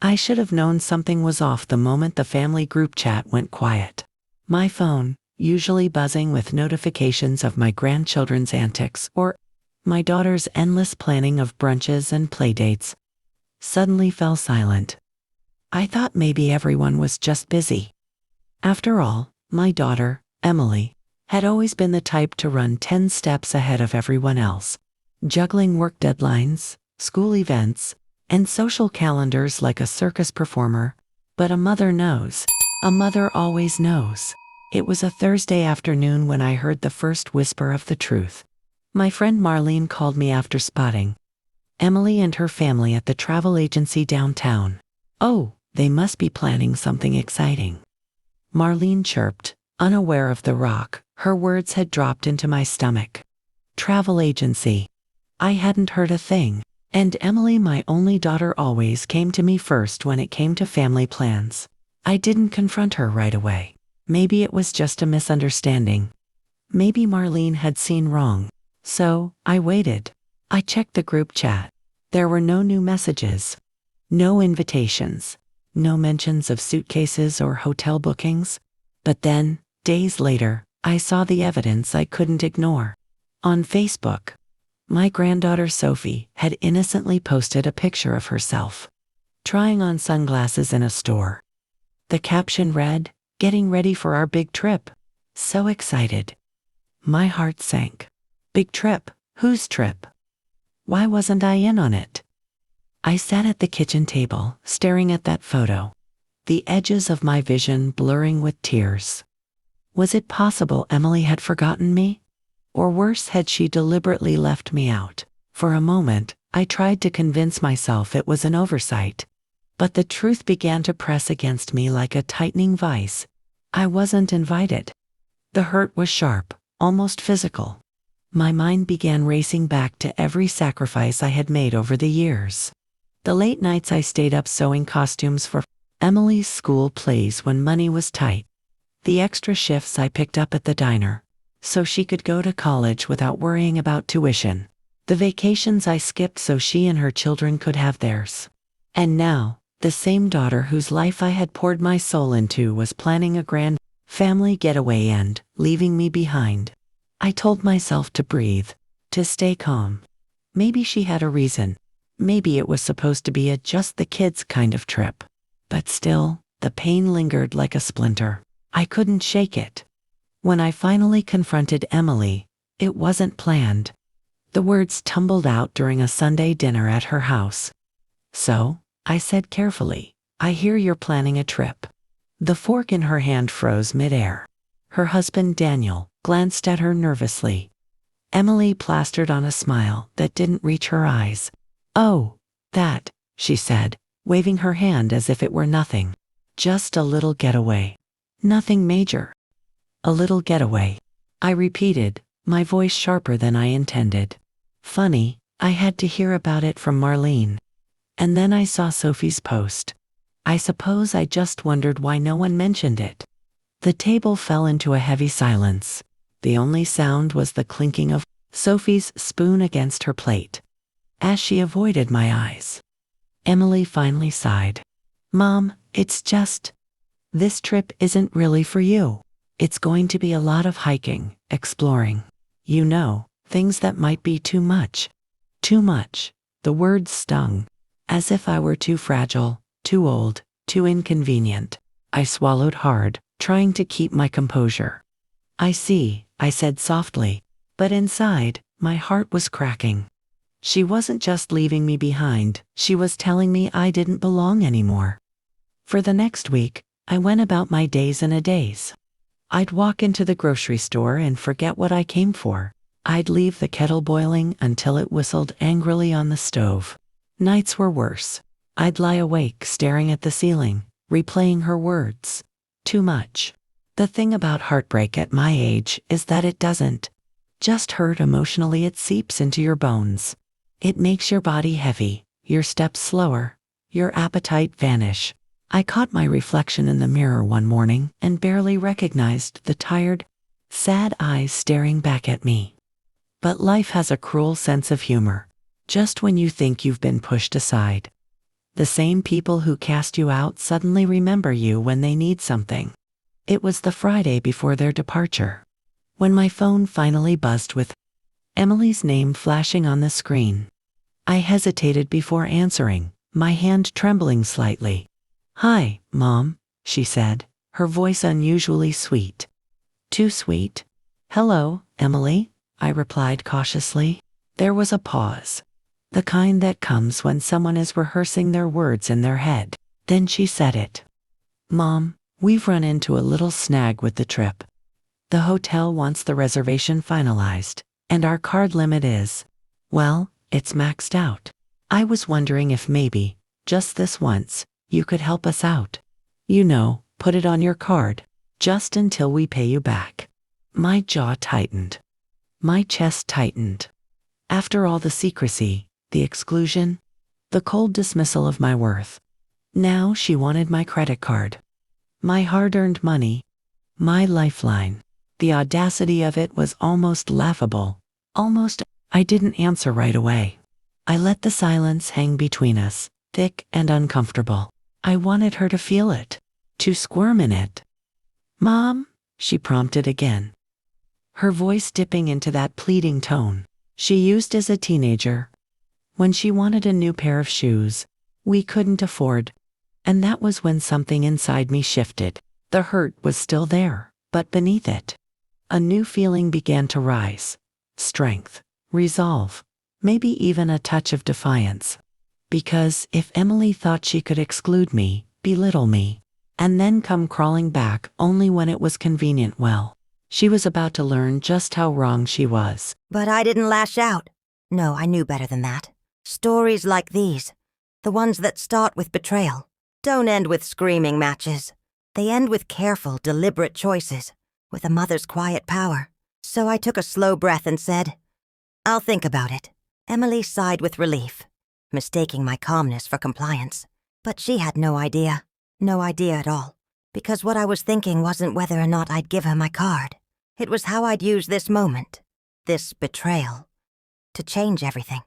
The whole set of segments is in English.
I should have known something was off the moment the family group chat went quiet. My phone, usually buzzing with notifications of my grandchildren's antics or my daughter's endless planning of brunches and playdates, suddenly fell silent. I thought maybe everyone was just busy. After all, my daughter, Emily, had always been the type to run 10 steps ahead of everyone else, juggling work deadlines, school events, and social calendars like a circus performer. But a mother knows. A mother always knows. It was a Thursday afternoon when I heard the first whisper of the truth. My friend Marlene called me after spotting Emily and her family at the travel agency downtown. "Oh, they must be planning something exciting," Marlene chirped, unaware of the rock her words had dropped into my stomach. Travel agency. I hadn't heard a thing. And Emily, my only daughter, always came to me first when it came to family plans. I didn't confront her right away. Maybe it was just a misunderstanding. Maybe Marlene had seen wrong. So, I waited. I checked the group chat. There were no new messages. No invitations. No mentions of suitcases or hotel bookings. But then, days later, I saw the evidence I couldn't ignore. On Facebook, my granddaughter Sophie had innocently posted a picture of herself trying on sunglasses in a store. The caption read, "Getting ready for our big trip. So excited." My heart sank. Big trip? Whose trip? Why wasn't I in on it? I sat at the kitchen table, staring at that photo, the edges of my vision blurring with tears. Was it possible Emily had forgotten me? Or worse, had she deliberately left me out? For a moment, I tried to convince myself it was an oversight. But the truth began to press against me like a tightening vice. I wasn't invited. The hurt was sharp, almost physical. My mind began racing back to every sacrifice I had made over the years. The late nights I stayed up sewing costumes for Emily's school plays when money was tight. The extra shifts I picked up at the diner so she could go to college without worrying about tuition. The vacations I skipped so she and her children could have theirs. And now, the same daughter whose life I had poured my soul into was planning a grand family getaway and leaving me behind. I told myself to breathe, to stay calm. Maybe she had a reason. Maybe it was supposed to be a just the kids kind of trip. But still, the pain lingered like a splinter. I couldn't shake it. When I finally confronted Emily, it wasn't planned. The words tumbled out during a Sunday dinner at her house. "So," I said carefully, "I hear you're planning a trip." The fork in her hand froze midair. Her husband, Daniel, glanced at her nervously. Emily plastered on a smile that didn't reach her eyes. "Oh, that," she said, waving her hand as if it were nothing. "Just a little getaway. Nothing major." "A little getaway," I repeated, my voice sharper than I intended. Funny, I had to hear about it from Marlene. And then I saw Sophie's post. I suppose I just wondered why no one mentioned it. The table fell into a heavy silence. The only sound was the clinking of Sophie's spoon against her plate. As she avoided my eyes, Emily finally sighed. "Mom, it's just, this trip isn't really for you. It's going to be a lot of hiking, exploring. You know, things that might be too much." Too much. The words stung. As if I were too fragile, too old, too inconvenient. I swallowed hard, trying to keep my composure. "I see," I said softly. But inside, my heart was cracking. She wasn't just leaving me behind, she was telling me I didn't belong anymore. For the next week, I went about my days and a days. I'd walk into the grocery store and forget what I came for. I'd leave the kettle boiling until it whistled angrily on the stove. Nights were worse. I'd lie awake staring at the ceiling, replaying her words. Too much. The thing about heartbreak at my age is that it doesn't just hurt emotionally, it seeps into your bones. It makes your body heavy, your steps slower, your appetite vanish. I caught my reflection in the mirror one morning and barely recognized the tired, sad eyes staring back at me. But life has a cruel sense of humor. Just when you think you've been pushed aside, The same people who cast you out suddenly remember you when they need something. It was the Friday before their departure. When my phone finally buzzed with Emily's name flashing on the screen, I hesitated before answering, my hand trembling slightly. "Hi, Mom," she said, her voice unusually sweet. Too sweet. "Hello, Emily," I replied cautiously. There was a pause. The kind that comes when someone is rehearsing their words in their head. Then she said it. "Mom, we've run into a little snag with the trip. The hotel wants the reservation finalized, and our card limit is, well, it's maxed out. I was wondering if maybe, just this once, you could help us out. You know, put it on your card, just until we pay you back." My jaw tightened. My chest tightened. After all the secrecy, the exclusion, the cold dismissal of my worth, now she wanted my credit card. My hard-earned money. My lifeline. The audacity of it was almost laughable. I didn't answer right away. I let the silence hang between us, thick and uncomfortable. I wanted her to feel it, to squirm in it. "Mom," she prompted again, her voice dipping into that pleading tone she used as a teenager, when she wanted a new pair of shoes we couldn't afford. And that was when something inside me shifted. The hurt was still there, but beneath it, a new feeling began to rise. Strength, resolve, maybe even a touch of defiance. Because if Emily thought she could exclude me, belittle me, and then come crawling back only when it was convenient, well, she was about to learn just how wrong she was. But I didn't lash out. No, I knew better than that. Stories like these, the ones that start with betrayal, don't end with screaming matches. They end with careful, deliberate choices, with a mother's quiet power. So I took a slow breath and said, "I'll think about it." Emily sighed with relief, mistaking my calmness for compliance. But she had no idea at all, because what I was thinking wasn't whether or not I'd give her my card. It was how I'd use this moment, this betrayal, to change everything.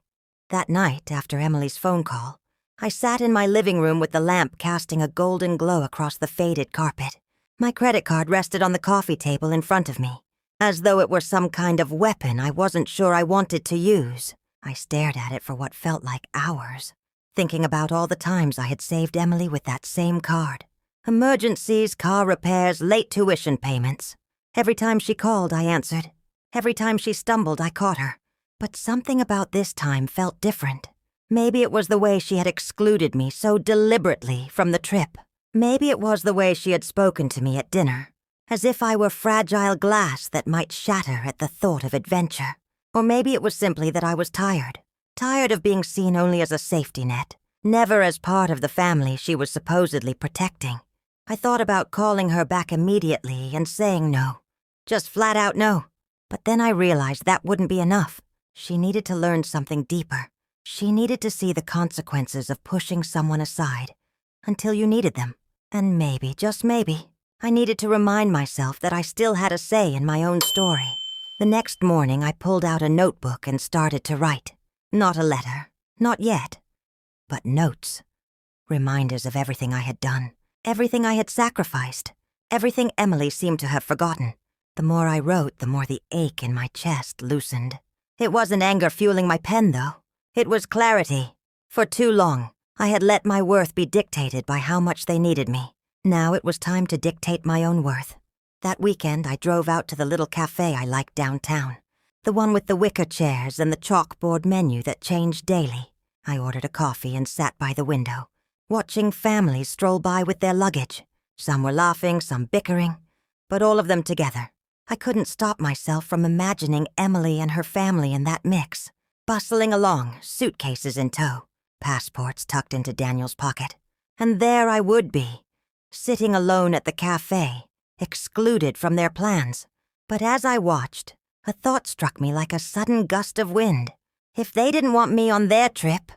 That night, after Emily's phone call, I sat in my living room with the lamp casting a golden glow across the faded carpet. My credit card rested on the coffee table in front of me, as though it were some kind of weapon I wasn't sure I wanted to use. I stared at it for what felt like hours, thinking about all the times I had saved Emily with that same card. Emergencies, car repairs, late tuition payments. Every time she called, I answered. Every time she stumbled, I caught her. But something about this time felt different. Maybe it was the way she had excluded me so deliberately from the trip. Maybe it was the way she had spoken to me at dinner, as if I were fragile glass that might shatter at the thought of adventure. Or maybe it was simply that I was tired of being seen only as a safety net, never as part of the family she was supposedly protecting. I thought about calling her back immediately and saying no, just flat out no. But then I realized that wouldn't be enough. She needed to learn something deeper. She needed to see the consequences of pushing someone aside until you needed them. And maybe, just maybe, I needed to remind myself that I still had a say in my own story. The next morning, I pulled out a notebook and started to write. Not a letter, not yet, but notes. Reminders of everything I had done, everything I had sacrificed, everything Emily seemed to have forgotten. The more I wrote, the more the ache in my chest loosened. It wasn't anger fueling my pen, though. It was clarity. For too long, I had let my worth be dictated by how much they needed me. Now it was time to dictate my own worth. That weekend, I drove out to the little cafe I liked downtown, the one with the wicker chairs and the chalkboard menu that changed daily. I ordered a coffee and sat by the window, watching families stroll by with their luggage. Some were laughing, some bickering, but all of them together. I couldn't stop myself from imagining Emily and her family in that mix, bustling along, suitcases in tow, passports tucked into Daniel's pocket. And there I would be, sitting alone at the cafe, excluded from their plans. But as I watched, a thought struck me like a sudden gust of wind. If they didn't want me on their trip,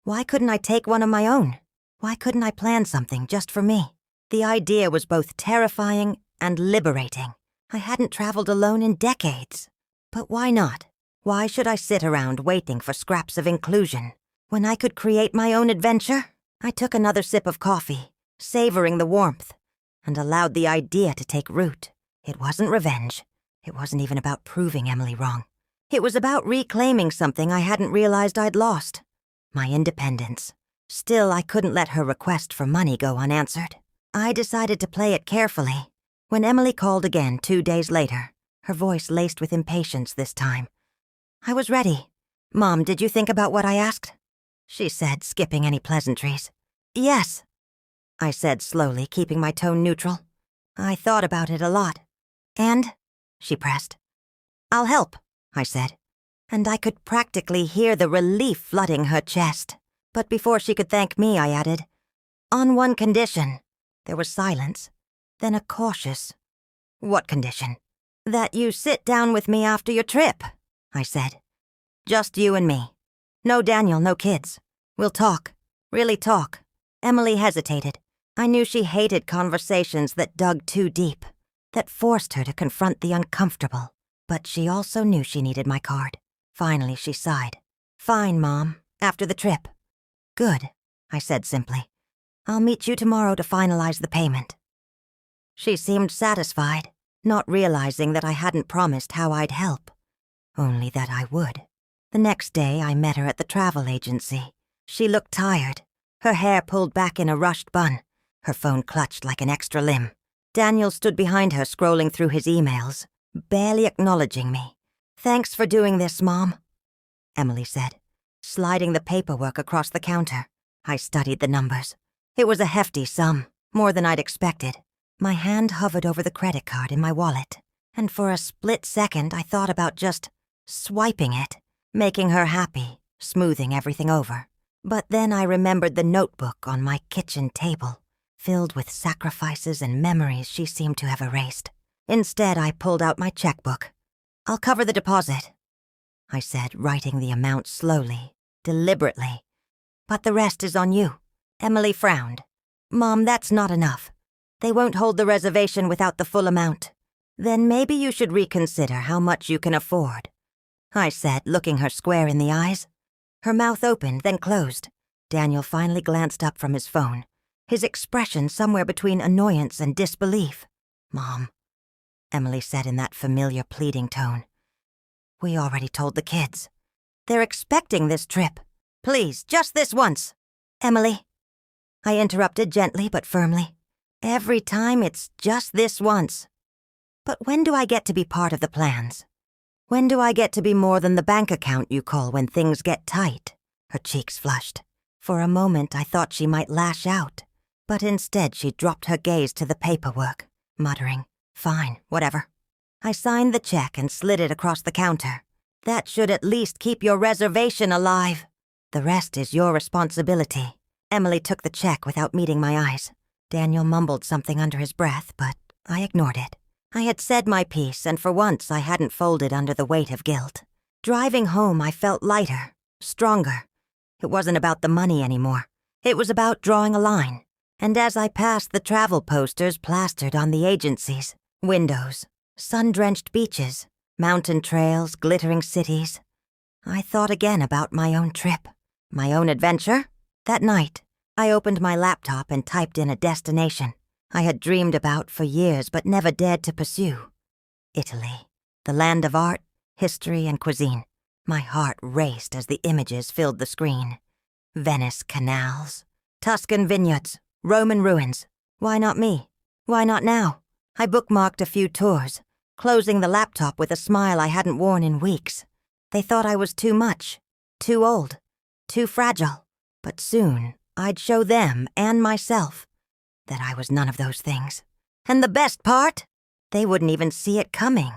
why couldn't I take one of my own? Why couldn't I plan something just for me? The idea was both terrifying and liberating. I hadn't traveled alone in decades. But why not? Why should I sit around waiting for scraps of inclusion when I could create my own adventure? I took another sip of coffee, savoring the warmth, and allowed the idea to take root. It wasn't revenge. It wasn't even about proving Emily wrong. It was about reclaiming something I hadn't realized I'd lost. My independence. Still, I couldn't let her request for money go unanswered. I decided to play it carefully. When Emily called again 2 days later, her voice laced with impatience this time. I was ready. "Mom, did you think about what I asked?" she said, skipping any pleasantries. "Yes," I said slowly, keeping my tone neutral. "I thought about it a lot." "And?" she pressed. "I'll help," I said, and I could practically hear the relief flooding her chest. But before she could thank me, I added, "On one condition." There was silence, then a cautious, "What condition?" "That you sit down with me after your trip," I said. "Just you and me. No Daniel, no kids. We'll talk. Really talk." Emily hesitated. I knew she hated conversations that dug too deep, that forced her to confront the uncomfortable. But she also knew she needed my card. Finally, she sighed. "Fine, Mom. After the trip." "Good," I said simply. "I'll meet you tomorrow to finalize the payment." She seemed satisfied, not realizing that I hadn't promised how I'd help, only that I would. The next day, I met her at the travel agency. She looked tired, her hair pulled back in a rushed bun, her phone clutched like an extra limb. Daniel stood behind her, scrolling through his emails, barely acknowledging me. "Thanks for doing this, Mom," Emily said, sliding the paperwork across the counter. I studied the numbers. It was a hefty sum, more than I'd expected. My hand hovered over the credit card in my wallet, and for a split second I thought about just swiping it, making her happy, smoothing everything over. But then I remembered the notebook on my kitchen table, filled with sacrifices and memories she seemed to have erased. Instead, I pulled out my checkbook. "I'll cover the deposit," I said, writing the amount slowly, deliberately. "But the rest is on you." Emily frowned. "Mom, that's not enough. They won't hold the reservation without the full amount." "Then maybe you should reconsider how much you can afford," I said, looking her square in the eyes. Her mouth opened, then closed. Daniel finally glanced up from his phone, his expression somewhere between annoyance and disbelief. "Mom," Emily said in that familiar pleading tone, "we already told the kids. They're expecting this trip. Please, just this once." "Emily," I interrupted gently but firmly, "every time it's just this once. But when do I get to be part of the plans? When do I get to be more than the bank account you call when things get tight?" Her cheeks flushed. For a moment I thought she might lash out, but instead she dropped her gaze to the paperwork, muttering, "Fine, whatever." I signed the check and slid it across the counter. "That should at least keep your reservation alive. The rest is your responsibility." Emily took the check without meeting my eyes. Daniel mumbled something under his breath, but I ignored it. I had said my piece, and for once I hadn't folded under the weight of guilt. Driving home, I felt lighter, stronger. It wasn't about the money anymore. It was about drawing a line. And as I passed the travel posters plastered on the agency's windows, sun-drenched beaches, mountain trails, glittering cities, I thought again about my own trip, my own adventure. That night, I opened my laptop and typed in a destination I had dreamed about for years but never dared to pursue. Italy, the land of art, history, and cuisine. My heart raced as the images filled the screen. Venice canals, Tuscan vineyards, Roman ruins. Why not me? Why not now? I bookmarked a few tours, closing the laptop with a smile I hadn't worn in weeks. They thought I was too much, too old, too fragile. But soon, I'd show them and myself that I was none of those things. And the best part? They wouldn't even see it coming.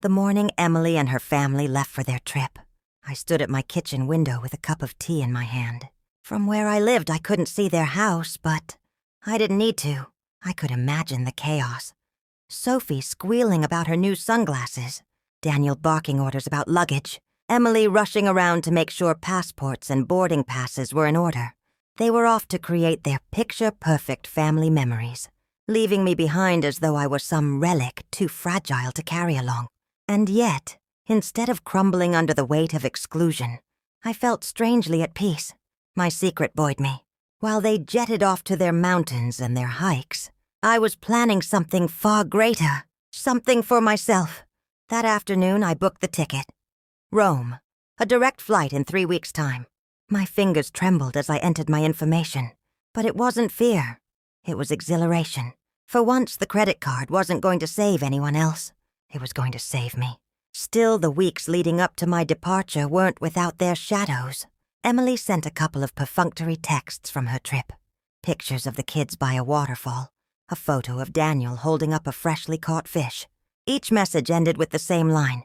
The morning Emily and her family left for their trip, I stood at my kitchen window with a cup of tea in my hand. From where I lived, I couldn't see their house, but I didn't need to. I could imagine the chaos. Sophie squealing about her new sunglasses, Daniel barking orders about luggage, Emily rushing around to make sure passports and boarding passes were in order. They were off to create their picture-perfect family memories, leaving me behind as though I was some relic too fragile to carry along. And yet, instead of crumbling under the weight of exclusion, I felt strangely at peace. My secret buoyed me. While they jetted off to their mountains and their hikes, I was planning something far greater, something for myself. That afternoon, I booked the ticket. Rome, a direct flight in 3 weeks' time. My fingers trembled as I entered my information, but it wasn't fear. It was exhilaration. For once, the credit card wasn't going to save anyone else. It was going to save me. Still, the weeks leading up to my departure weren't without their shadows. Emily sent a couple of perfunctory texts from her trip. Pictures of the kids by a waterfall. A photo of Daniel holding up a freshly caught fish. Each message ended with the same line.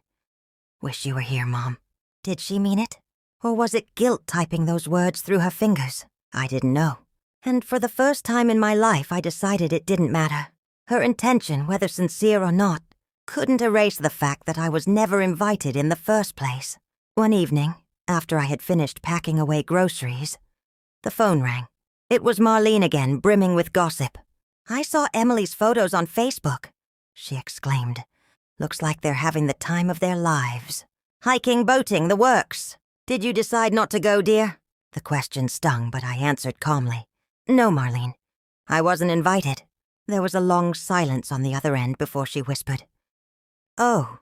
"Wish you were here, Mom." Did she mean it? Or was it guilt typing those words through her fingers? I didn't know. And for the first time in my life, I decided it didn't matter. Her intention, whether sincere or not, couldn't erase the fact that I was never invited in the first place. One evening, after I had finished packing away groceries, the phone rang. It was Marlene again, brimming with gossip. "I saw Emily's photos on Facebook," she exclaimed. "Looks like they're having the time of their lives. Hiking, boating, the works. Did you decide not to go, dear?" The question stung, but I answered calmly. "No, Marlene. I wasn't invited." There was a long silence on the other end before she whispered, "Oh."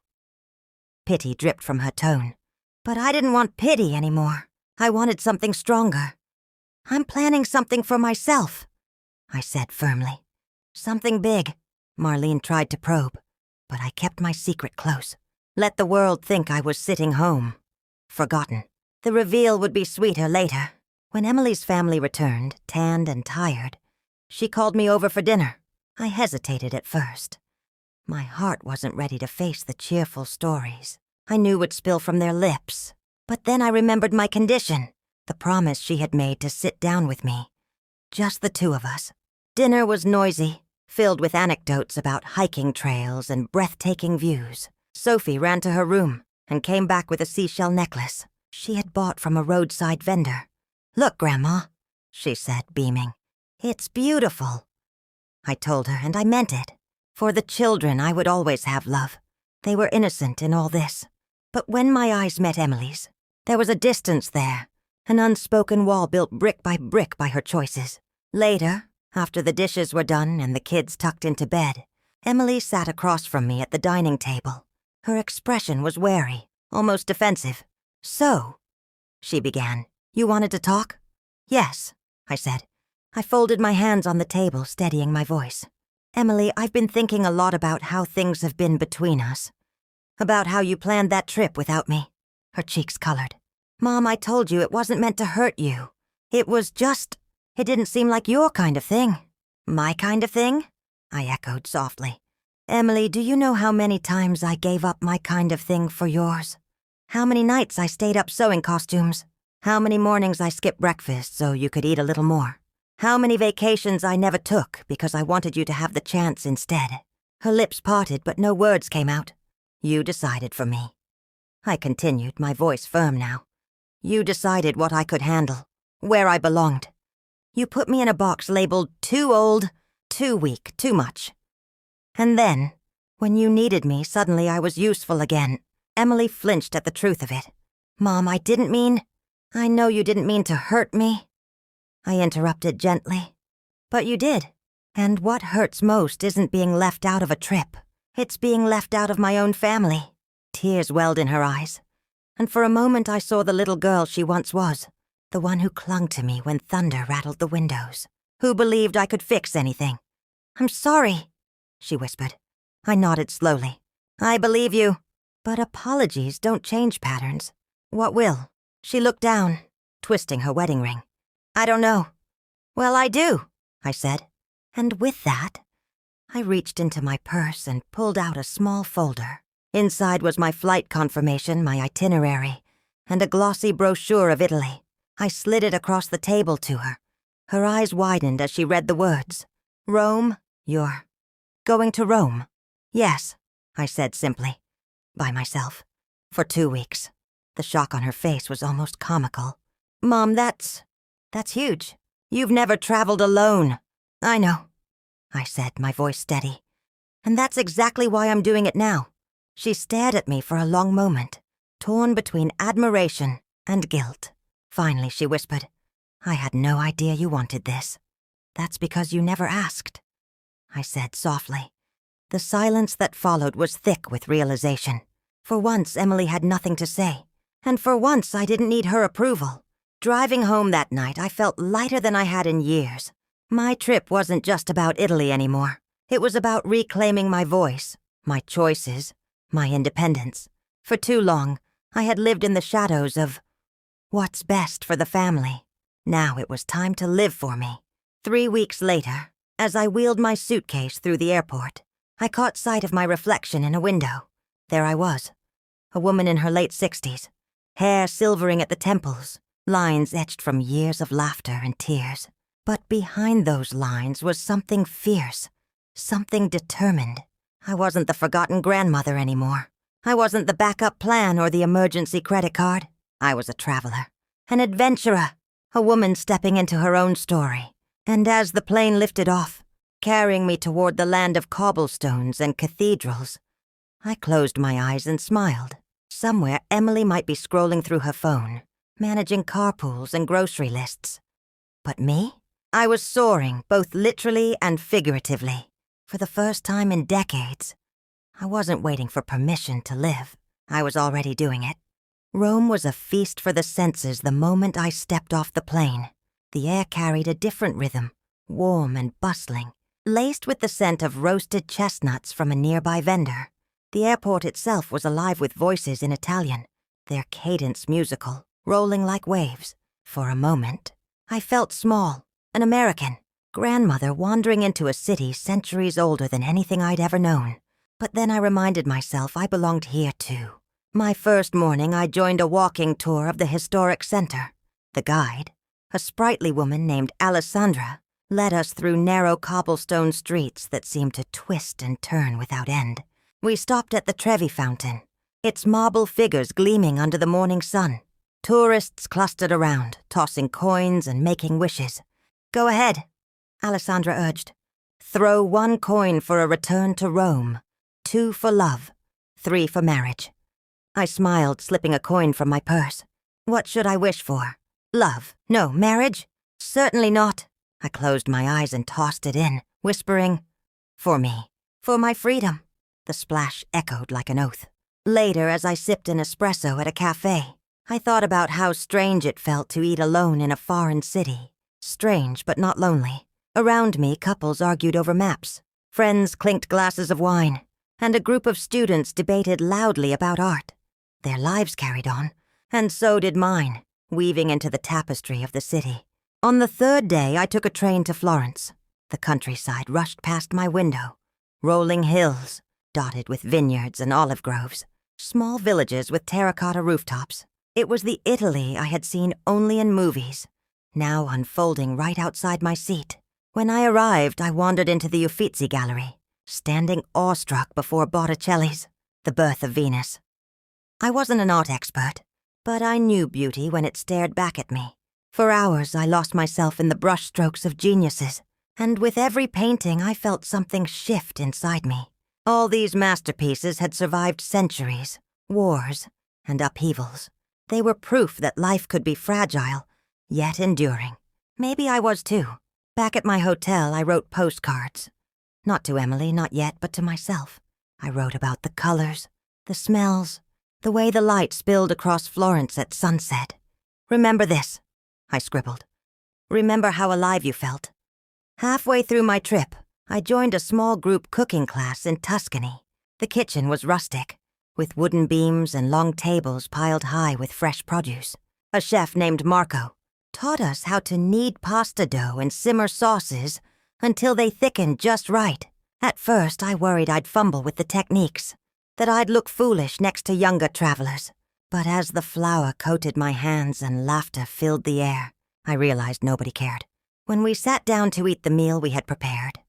Pity dripped from her tone. But I didn't want pity anymore. I wanted something stronger. "I'm planning something for myself," I said firmly. "Something big." Marlene tried to probe, but I kept my secret close. Let the world think I was sitting home. Forgotten. The reveal would be sweeter later. When Emily's family returned, tanned and tired, she called me over for dinner. I hesitated at first. My heart wasn't ready to face the cheerful stories I knew would spill from their lips. But then I remembered my condition, the promise she had made to sit down with me. Just the two of us. Dinner was noisy, filled with anecdotes about hiking trails and breathtaking views. Sophie ran to her room and came back with a seashell necklace she had bought from a roadside vendor. "Look, Grandma," she said, beaming. "It's beautiful." I told her, and I meant it. For the children, I would always have love. They were innocent in all this. But when my eyes met Emily's, there was a distance there, an unspoken wall built brick by her choices. Later, after the dishes were done and the kids tucked into bed, Emily sat across from me at the dining table. Her expression was wary, almost defensive. "So," she began, "you wanted to talk?" "Yes," I said. I folded my hands on the table, steadying my voice. "Emily, I've been thinking a lot about how things have been between us. About how you planned that trip without me." Her cheeks colored. "Mom, I told you it wasn't meant to hurt you. It didn't seem like your kind of thing." "My kind of thing?" I echoed softly. "Emily, do you know how many times I gave up my kind of thing for yours? How many nights I stayed up sewing costumes? How many mornings I skipped breakfast so you could eat a little more? How many vacations I never took because I wanted you to have the chance instead?" Her lips parted, but no words came out. "You decided for me." I continued, my voice firm now. "You decided what I could handle, where I belonged. You put me in a box labeled too old, too weak, too much. And then, when you needed me, suddenly I was useful again." Emily flinched at the truth of it. "Mom, I know you didn't mean to hurt me," I interrupted gently. "But you did. And what hurts most isn't being left out of a trip. It's being left out of my own family." Tears welled in her eyes. And for a moment I saw the little girl she once was, the one who clung to me when thunder rattled the windows, who believed I could fix anything. "I'm sorry," she whispered. I nodded slowly. "I believe you. But apologies don't change patterns. What will?" She looked down, twisting her wedding ring. "I don't know." "Well, I do," I said. And with that, I reached into my purse and pulled out a small folder. Inside was my flight confirmation, my itinerary, and a glossy brochure of Italy. I slid it across the table to her. Her eyes widened as she read the words. "Rome, you're going to Rome?" "Yes," I said simply. "By myself. For 2 weeks." The shock on her face was almost comical. "Mom, that's huge. You've never traveled alone." "I know," I said, my voice steady. "And that's exactly why I'm doing it now." She stared at me for a long moment, torn between admiration and guilt. Finally, she whispered, I had no idea you wanted this. That's because you never asked, I said softly. The silence that followed was thick with realization. For once, Emily had nothing to say. And for once, I didn't need her approval. Driving home that night, I felt lighter than I had in years. My trip wasn't just about Italy anymore. It was about reclaiming my voice, my choices, my independence. For too long, I had lived in the shadows of what's best for the family. Now it was time to live for me. 3 weeks later, as I wheeled my suitcase through the airport, I caught sight of my reflection in a window. There I was, a woman in her late 60s, hair silvering at the temples, lines etched from years of laughter and tears. But behind those lines was something fierce, something determined. I wasn't the forgotten grandmother anymore. I wasn't the backup plan or the emergency credit card. I was a traveler, an adventurer, a woman stepping into her own story. And as the plane lifted off, carrying me toward the land of cobblestones and cathedrals, I closed my eyes and smiled. Somewhere Emily might be scrolling through her phone, managing carpools and grocery lists. But me? I was soaring, both literally and figuratively. For the first time in decades, I wasn't waiting for permission to live. I was already doing it. Rome was a feast for the senses the moment I stepped off the plane. The air carried a different rhythm, warm and bustling, laced with the scent of roasted chestnuts from a nearby vendor. The airport itself was alive with voices in Italian, their cadence musical, rolling like waves. For a moment, I felt small, an American, grandmother wandering into a city centuries older than anything I'd ever known. But then I reminded myself I belonged here too. My first morning, I joined a walking tour of the historic center. The guide, a sprightly woman named Alessandra, led us through narrow cobblestone streets that seemed to twist and turn without end. We stopped at the Trevi Fountain, its marble figures gleaming under the morning sun. Tourists clustered around, tossing coins and making wishes. "Go ahead," Alessandra urged. "Throw 1 coin for a return to Rome, 2 for love, 3 for marriage." I smiled, slipping a coin from my purse. What should I wish for? Love? No. Marriage? Certainly not. I closed my eyes and tossed it in, whispering, "For me. For my freedom." The splash echoed like an oath. Later, as I sipped an espresso at a cafe, I thought about how strange it felt to eat alone in a foreign city. Strange, but not lonely. Around me, couples argued over maps. Friends clinked glasses of wine, and a group of students debated loudly about art. Their lives carried on, and so did mine, weaving into the tapestry of the city. On the 3rd day, I took a train to Florence. The countryside rushed past my window. Rolling hills, dotted with vineyards and olive groves. Small villages with terracotta rooftops. It was the Italy I had seen only in movies, now unfolding right outside my seat. When I arrived, I wandered into the Uffizi Gallery, standing awestruck before Botticelli's The Birth of Venus. I wasn't an art expert, but I knew beauty when it stared back at me. For hours, I lost myself in the brushstrokes of geniuses, and with every painting, I felt something shift inside me. All these masterpieces had survived centuries, wars, and upheavals. They were proof that life could be fragile, yet enduring. Maybe I was too. Back at my hotel, I wrote postcards. Not to Emily, not yet, but to myself. I wrote about the colors, the smells, the way the light spilled across Florence at sunset. "Remember this," I scribbled. "Remember how alive you felt." Halfway through my trip, I joined a small group cooking class in Tuscany. The kitchen was rustic, with wooden beams and long tables piled high with fresh produce. A chef named Marco taught us how to knead pasta dough and simmer sauces until they thickened just right. At first, I worried I'd fumble with the techniques, that I'd look foolish next to younger travelers. But as the flour coated my hands and laughter filled the air, I realized nobody cared. When we sat down to eat the meal we had prepared,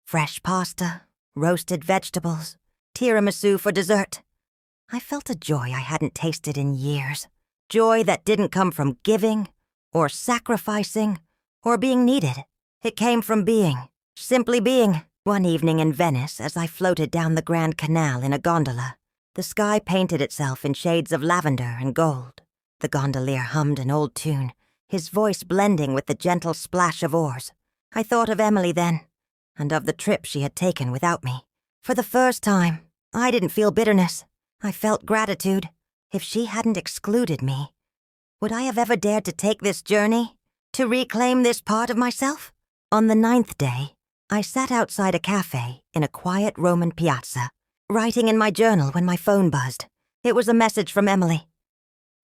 fresh pasta, roasted vegetables, tiramisu for dessert, I felt a joy I hadn't tasted in years. Joy that didn't come from giving, or sacrificing, or being needed. It came from being, simply being. One evening in Venice, as I floated down the Grand Canal in a gondola, the sky painted itself in shades of lavender and gold. The gondolier hummed an old tune, his voice blending with the gentle splash of oars. I thought of Emily then, and of the trip she had taken without me. For the first time, I didn't feel bitterness. I felt gratitude. If she hadn't excluded me, would I have ever dared to take this journey? To reclaim this part of myself? On the 9th day, I sat outside a cafe in a quiet Roman piazza, writing in my journal when my phone buzzed. It was a message from Emily.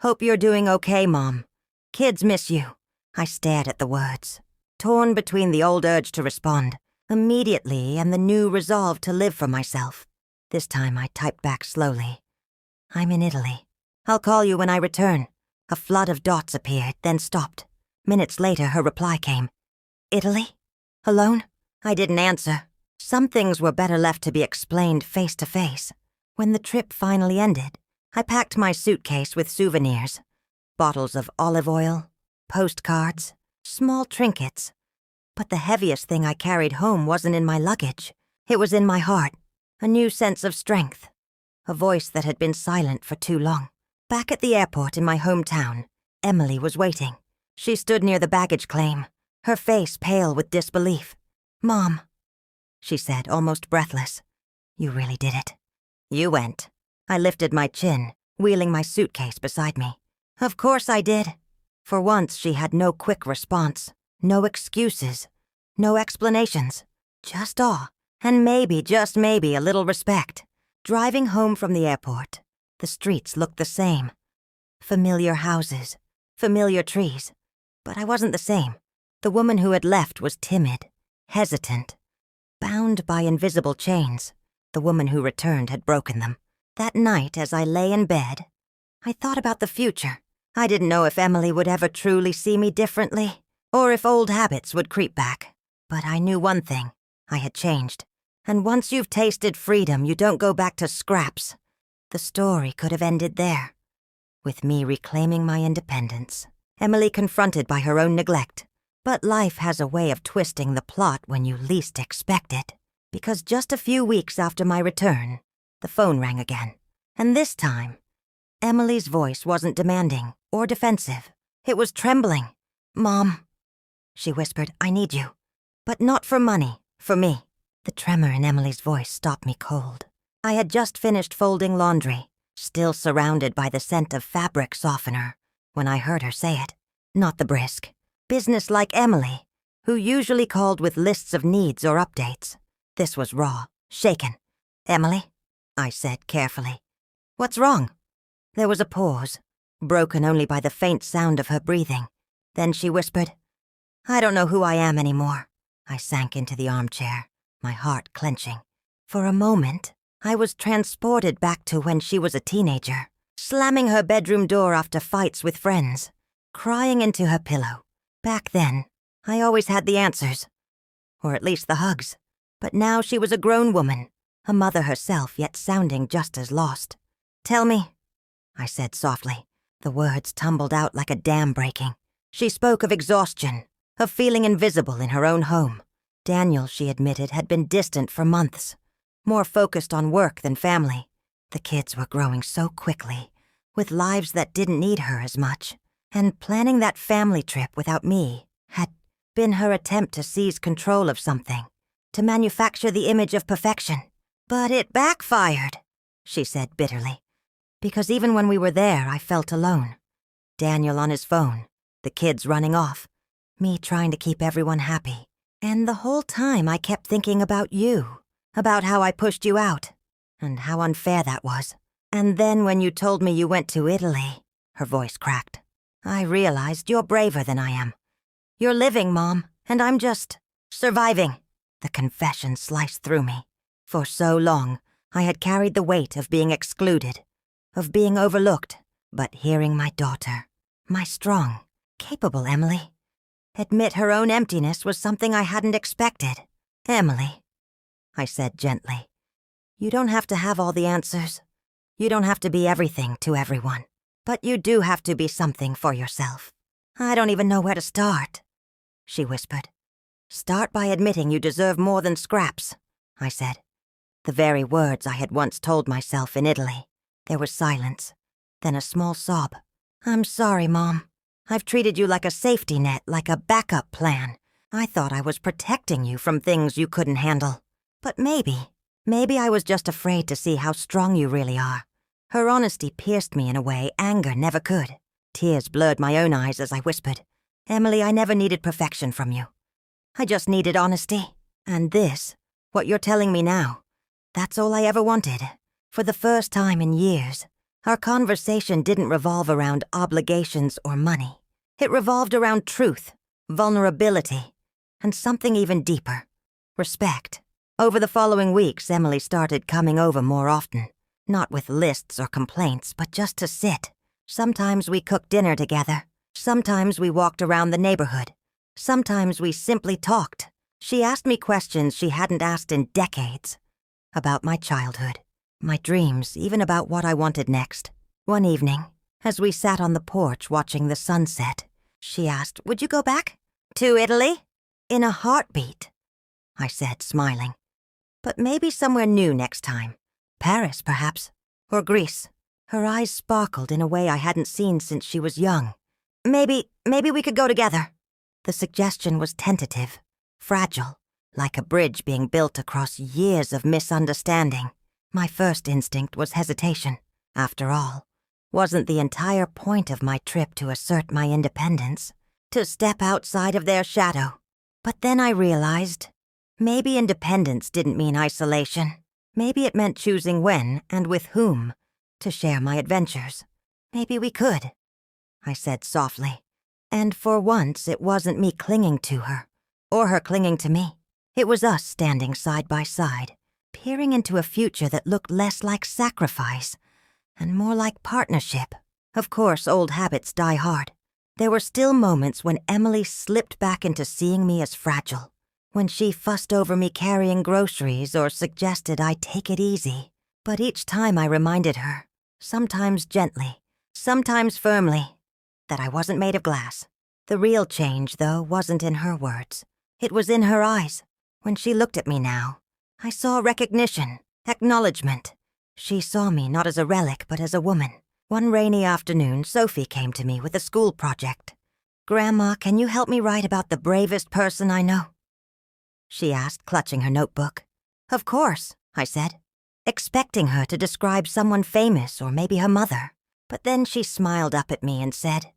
"Hope you're doing okay, Mom. Kids miss you." I stared at the words, torn between the old urge to respond immediately and the new resolve to live for myself. This time I typed back slowly. "I'm in Italy. I'll call you when I return." A flood of dots appeared, then stopped. Minutes later, her reply came. "Italy? Alone?" I didn't answer. Some things were better left to be explained face to face. When the trip finally ended, I packed my suitcase with souvenirs. Bottles of olive oil, postcards, small trinkets. But the heaviest thing I carried home wasn't in my luggage. It was in my heart. A new sense of strength. A voice that had been silent for too long. Back at the airport in my hometown, Emily was waiting. She stood near the baggage claim, her face pale with disbelief. "Mom," she said, almost breathless. "You really did it." "You went." I lifted my chin, wheeling my suitcase beside me. "Of course I did." For once, she had no quick response, no excuses, no explanations. Just awe, and maybe, just maybe, a little respect. Driving home from the airport, the streets looked the same. Familiar houses, familiar trees. But I wasn't the same. The woman who had left was timid, hesitant, bound by invisible chains. The woman who returned had broken them. That night, as I lay in bed, I thought about the future. I didn't know if Emily would ever truly see me differently, or if old habits would creep back. But I knew one thing. I had changed. And once you've tasted freedom, you don't go back to scraps. The story could have ended there, with me reclaiming my independence. Emily confronted by her own neglect. But life has a way of twisting the plot when you least expect it. Because just a few weeks after my return, the phone rang again. And this time, Emily's voice wasn't demanding or defensive. It was trembling. "Mom," she whispered, "I need you. But not for money, for me." The tremor in Emily's voice stopped me cold. I had just finished folding laundry, still surrounded by the scent of fabric softener, when I heard her say it. Not the brisk, business-like Emily, who usually called with lists of needs or updates. This was raw, shaken. "Emily," I said carefully. "What's wrong?" There was a pause, broken only by the faint sound of her breathing. Then she whispered, "I don't know who I am anymore." I sank into the armchair, my heart clenching. For a moment, I was transported back to when she was a teenager, slamming her bedroom door after fights with friends, crying into her pillow. Back then, I always had the answers, or at least the hugs. But now she was a grown woman, a mother herself, yet sounding just as lost. "Tell me," I said softly. The words tumbled out like a dam breaking. She spoke of exhaustion, of feeling invisible in her own home. Daniel, she admitted, had been distant for months, more focused on work than family. The kids were growing so quickly, with lives that didn't need her as much, and planning that family trip without me had been her attempt to seize control of something, to manufacture the image of perfection. "But it backfired," she said bitterly, "because even when we were there, I felt alone. Daniel on his phone, the kids running off, me trying to keep everyone happy. And the whole time I kept thinking about you, about how I pushed you out, and how unfair that was. And then when you told me you went to Italy," her voice cracked, "I realized you're braver than I am. You're living, Mom, and I'm just surviving." The confession sliced through me. For so long, I had carried the weight of being excluded, of being overlooked. But hearing my daughter, my strong, capable Emily, admit her own emptiness was something I hadn't expected. "Emily," I said gently, "you don't have to have all the answers. You don't have to be everything to everyone. But you do have to be something for yourself." "I don't even know where to start," she whispered. "Start by admitting you deserve more than scraps," I said. The very words I had once told myself in Italy. There was silence, then a small sob. "I'm sorry, Mom. I've treated you like a safety net, like a backup plan. I thought I was protecting you from things you couldn't handle. But maybe I was just afraid to see how strong you really are. Her honesty pierced me in a way anger never could. Tears blurred my own eyes as I whispered, Emily, I never needed perfection from you. I just needed honesty. And this, what you're telling me now, that's all I ever wanted. For the first time in years, our conversation didn't revolve around obligations or money. It revolved around truth, vulnerability, and something even deeper, respect. Over the following weeks, Emily started coming over more often, not with lists or complaints, but just to sit. Sometimes we cooked dinner together. Sometimes we walked around the neighborhood. Sometimes we simply talked. She asked me questions she hadn't asked in decades. About my childhood, my dreams, even about what I wanted next. One evening, as we sat on the porch watching the sunset, she asked, would you go back? To Italy? In a heartbeat, I said, smiling. But maybe somewhere new next time. Paris, perhaps. Or Greece. Her eyes sparkled in a way I hadn't seen since she was young. Maybe we could go together. The suggestion was tentative, fragile, like a bridge being built across years of misunderstanding. My first instinct was hesitation. After all, wasn't the entire point of my trip to assert my independence, to step outside of their shadow? But then I realized, maybe independence didn't mean isolation. Maybe it meant choosing when and with whom to share my adventures. Maybe we could, I said softly. And for once, it wasn't me clinging to her, or her clinging to me. It was us standing side by side, peering into a future that looked less like sacrifice and more like partnership. Of course, old habits die hard. There were still moments when Emily slipped back into seeing me as fragile, when she fussed over me carrying groceries or suggested I take it easy. But each time I reminded her, sometimes gently, sometimes firmly, that I wasn't made of glass. The real change, though, wasn't in her words. It was in her eyes. When she looked at me now, I saw recognition, acknowledgement. She saw me not as a relic, but as a woman. One rainy afternoon, Sophie came to me with a school project. Grandma, can you help me write about the bravest person I know? She asked, clutching her notebook. Of course, I said, expecting her to describe someone famous or maybe her mother. But then she smiled up at me and said,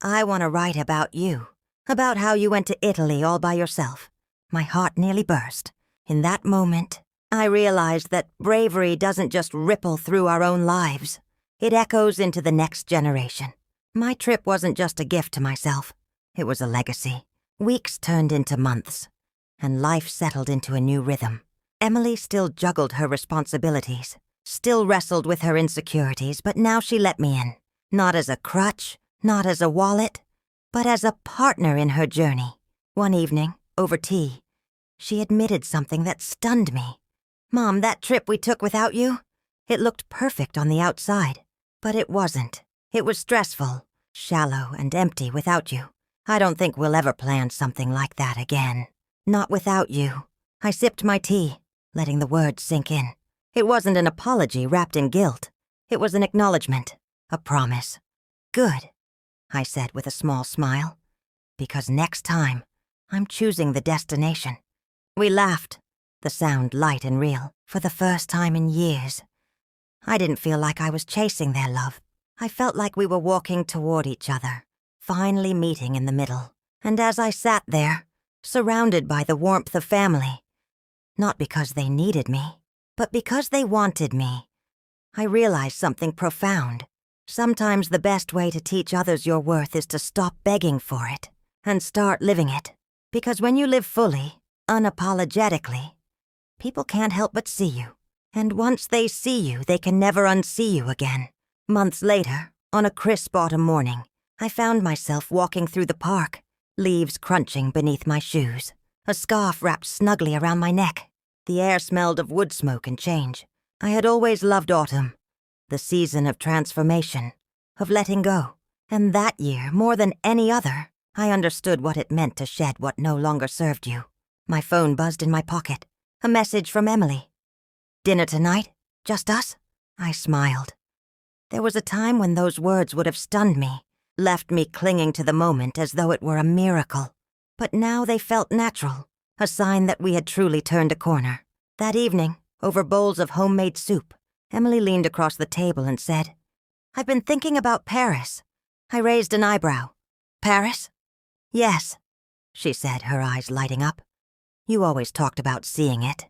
I want to write about you, about how you went to Italy all by yourself. My heart nearly burst. In that moment, I realized that bravery doesn't just ripple through our own lives. It echoes into the next generation. My trip wasn't just a gift to myself. It was a legacy. Weeks turned into months, and life settled into a new rhythm. Emily still juggled her responsibilities, still wrestled with her insecurities, but now she let me in. Not as a crutch, not as a wallet, but as a partner in her journey. One evening, over tea, she admitted something that stunned me. Mom, that trip we took without you, it looked perfect on the outside, but it wasn't. It was stressful, shallow, and empty without you. I don't think we'll ever plan something like that again. Not without you. I sipped my tea, letting the words sink in. It wasn't an apology wrapped in guilt. It was an acknowledgement, a promise. Good, I said with a small smile, because next time, I'm choosing the destination. We laughed, the sound light and real, for the first time in years. I didn't feel like I was chasing their love. I felt like we were walking toward each other, finally meeting in the middle. And as I sat there, surrounded by the warmth of family, not because they needed me, but because they wanted me, I realized something profound. Sometimes the best way to teach others your worth is to stop begging for it and start living it. Because when you live fully, unapologetically, people can't help but see you. And once they see you, they can never unsee you again. Months later, on a crisp autumn morning, I found myself walking through the park, leaves crunching beneath my shoes, a scarf wrapped snugly around my neck. The air smelled of wood smoke and change. I had always loved autumn, the season of transformation, of letting go. And that year, more than any other, I understood what it meant to shed what no longer served you. My phone buzzed in my pocket. A message from Emily. Dinner tonight? Just us? I smiled. There was a time when those words would have stunned me, left me clinging to the moment as though it were a miracle. But now they felt natural, a sign that we had truly turned a corner. That evening, over bowls of homemade soup, Emily leaned across the table and said, "I've been thinking about Paris." I raised an eyebrow. "Paris?" "Yes," she said, her eyes lighting up. "You always talked about seeing it.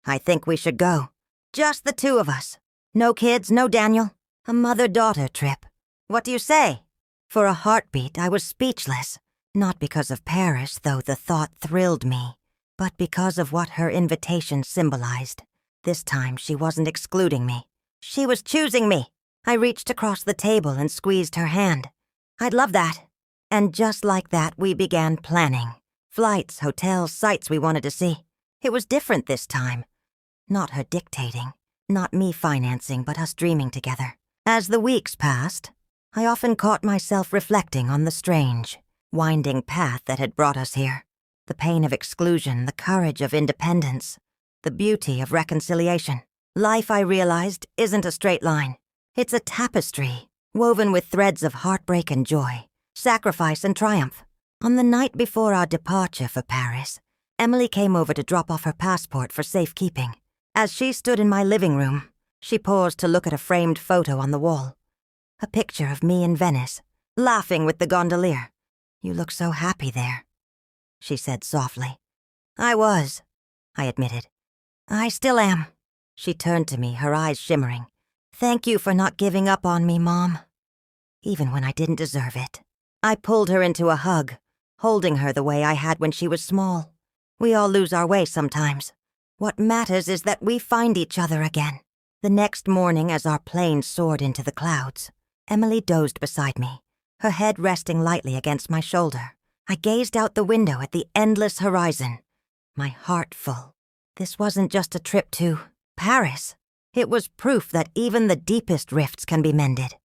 I think we should go. Just the two of us. No kids, no Daniel. A mother-daughter trip. What do you say?" For a heartbeat, I was speechless. Not because of Paris, though the thought thrilled me, but because of what her invitation symbolized. This time, she wasn't excluding me. She was choosing me. I reached across the table and squeezed her hand. "I'd love that." And just like that, we began planning. Flights, hotels, sights we wanted to see. It was different this time. Not her dictating, not me financing, but us dreaming together. As the weeks passed, I often caught myself reflecting on the strange, winding path that had brought us here. The pain of exclusion, the courage of independence, the beauty of reconciliation. Life, I realized, isn't a straight line. It's a tapestry, woven with threads of heartbreak and joy, sacrifice and triumph. On the night before our departure for Paris, Emily came over to drop off her passport for safekeeping. As she stood in my living room, she paused to look at a framed photo on the wall. A picture of me in Venice, laughing with the gondolier. "You look so happy there," she said softly. "I was," I admitted. "I still am." She turned to me, her eyes shimmering. "Thank you for not giving up on me, Mom." Even when I didn't deserve it. I pulled her into a hug, holding her the way I had when she was small. We all lose our way sometimes. What matters is that we find each other again. The next morning, as our plane soared into the clouds, Emily dozed beside me, her head resting lightly against my shoulder. I gazed out the window at the endless horizon, my heart full. This wasn't just a trip to Paris. It was proof that even the deepest rifts can be mended.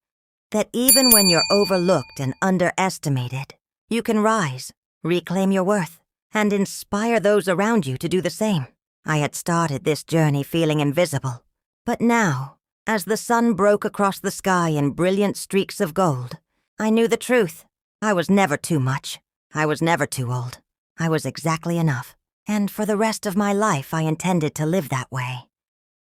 That even when you're overlooked and underestimated, you can rise, reclaim your worth, and inspire those around you to do the same. I had started this journey feeling invisible, but now, as the sun broke across the sky in brilliant streaks of gold, I knew the truth. I was never too much. I was never too old. I was exactly enough. And for the rest of my life, I intended to live that way.